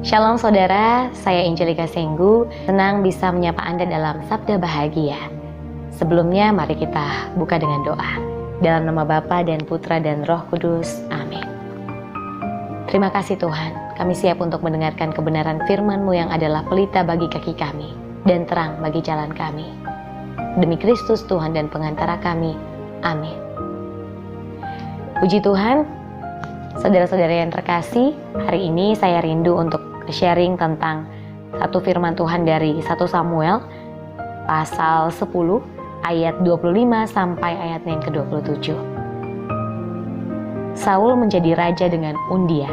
Shalom saudara, saya Angelika Senggu, senang bisa menyapa Anda dalam Sabda Bahagia. Sebelumnya mari kita buka dengan doa. Dalam nama Bapa dan Putra dan Roh Kudus, amin. Terima kasih Tuhan, kami siap untuk mendengarkan kebenaran firman-Mu yang adalah pelita bagi kaki kami dan terang bagi jalan kami. Demi Kristus Tuhan dan pengantara kami, amin. Puji Tuhan, saudara-saudara yang terkasih, hari ini saya rindu untuk sharing tentang satu firman Tuhan dari 1 Samuel pasal 10 ayat 25 sampai ayat yang ke-27. Saul menjadi raja dengan undian.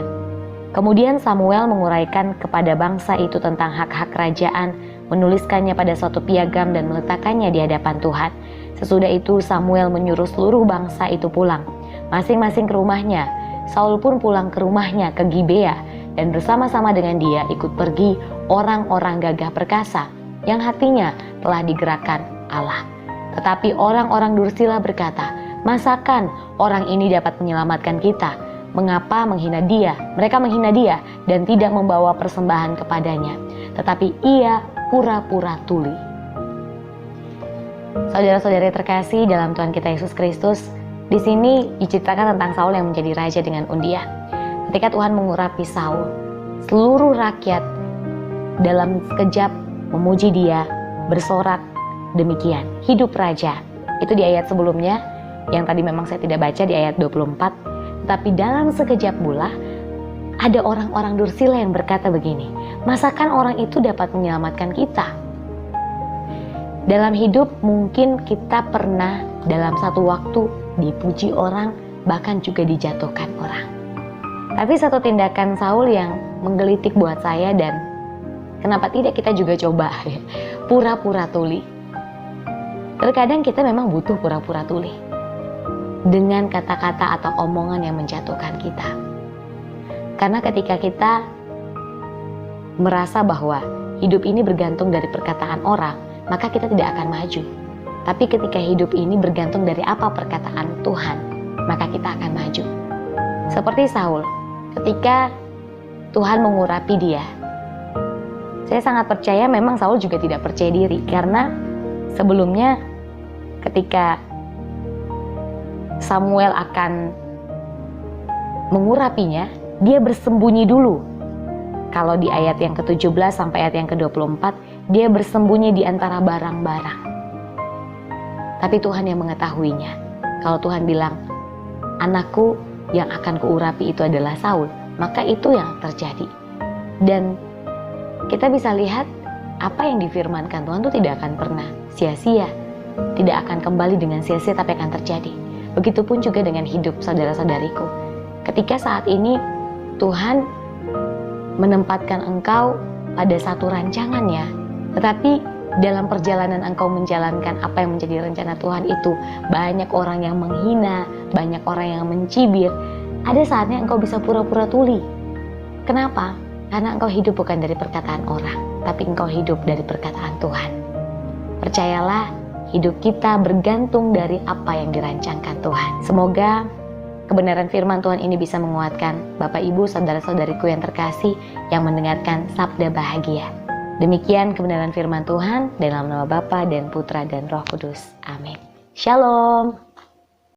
Kemudian Samuel menguraikan kepada bangsa itu tentang hak-hak kerajaan, menuliskannya pada suatu piagam dan meletakkannya di hadapan Tuhan. Sesudah itu Samuel menyuruh seluruh bangsa itu pulang, masing-masing ke rumahnya. Saul pun pulang ke rumahnya ke Gibea, dan bersama-sama dengan dia ikut pergi orang-orang gagah perkasa yang hatinya telah digerakkan Allah. Tetapi orang-orang dursila berkata, "Masakan orang ini dapat menyelamatkan kita? Mengapa menghina dia? Mereka menghina dia dan tidak membawa persembahan kepadanya, tetapi ia pura-pura tuli." Saudara-saudari terkasih dalam Tuhan kita Yesus Kristus, di sini diceritakan tentang Saul yang menjadi raja dengan undian. Ketika Tuhan mengurapi Saul, seluruh rakyat dalam sekejap memuji dia, bersorak demikian, "Hidup raja." Itu di ayat sebelumnya, yang tadi memang saya tidak baca di ayat 24. Tetapi dalam sekejap pula, ada orang-orang dursila yang berkata begini, "Masakan orang itu dapat menyelamatkan kita?" Dalam hidup mungkin kita pernah dalam satu waktu dipuji orang, bahkan juga dijatuhkan orang. Tapi satu tindakan Saul yang menggelitik buat saya, dan kenapa tidak kita juga coba ya, pura-pura tuli. Terkadang kita memang butuh pura-pura tuli dengan kata-kata atau omongan yang menjatuhkan kita. Karena ketika kita merasa bahwa hidup ini bergantung dari perkataan orang, maka kita tidak akan maju. Tapi ketika hidup ini bergantung dari apa perkataan Tuhan, maka kita akan maju. Seperti Saul, ketika Tuhan mengurapi dia, saya sangat percaya memang Saul juga tidak percaya diri. Karena sebelumnya ketika Samuel akan mengurapinya, dia bersembunyi dulu. Kalau di ayat yang ke-17 sampai ayat yang ke-24, dia bersembunyi di antara barang-barang. Tapi Tuhan yang mengetahuinya. Kalau Tuhan bilang, "Anakku yang akan kuurapi itu adalah Saul," maka itu yang terjadi. Dan kita bisa lihat apa yang difirmankan Tuhan itu tidak akan pernah sia-sia. Tidak akan kembali dengan sia-sia, tapi akan terjadi. Begitupun juga dengan hidup saudara-saudariku. Ketika saat ini Tuhan menempatkan engkau pada satu rancangannya, tetapi dalam perjalanan engkau menjalankan apa yang menjadi rencana Tuhan itu, banyak orang yang menghina, banyak orang yang mencibir. Ada saatnya engkau bisa pura-pura tuli. Kenapa? Karena engkau hidup bukan dari perkataan orang, tapi engkau hidup dari perkataan Tuhan. Percayalah, hidup kita bergantung dari apa yang dirancangkan Tuhan. Semoga kebenaran firman Tuhan ini bisa menguatkan Bapak Ibu, saudara-saudariku yang terkasih yang mendengarkan Sabda Bahagia. Demikian kebenaran firman Tuhan, dalam nama Bapa dan Putra dan Roh Kudus. Amin. Shalom.